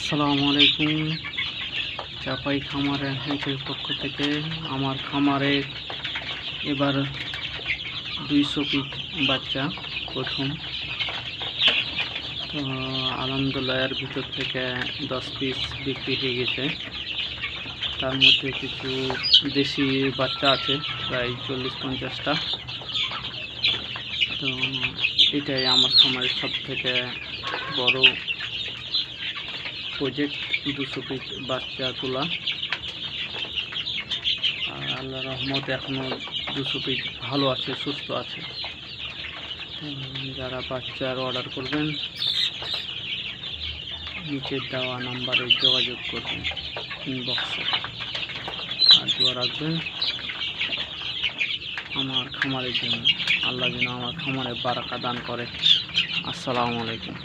আসসালামু আলাইকুম। চাপাই খামারের হেঁচের পক্ষ থেকে আমার খামারে এবার 200 পিস বাচ্চা প্রথম। তো আলহামদুলিল্লাহ এর ভিতর থেকে 10 পিস বিক্রি হয়ে গেছে। তার মধ্যে কিছু দেশি বাচ্চা আছে প্রায় 40-50টা। তো এটাই আমার খামারের সব থেকে বড় প্রজেক্ট, 200 পিস বাচ্চা তোলা। আর আল্লাহ রহমতে এখনও 200 পিস ভালো আছে, সুস্থ আছে। যারা বাচ্চার অর্ডার করবেন নিচের দেওয়া নাম্বারে যোগাযোগ করবেন ইনবক্সে। আর দোয়া রাখবেন আমার খামারের জন্য, আল্লাহ যেন আমার খামারে বারাকা দান করে। আসসালামু আলাইকুম।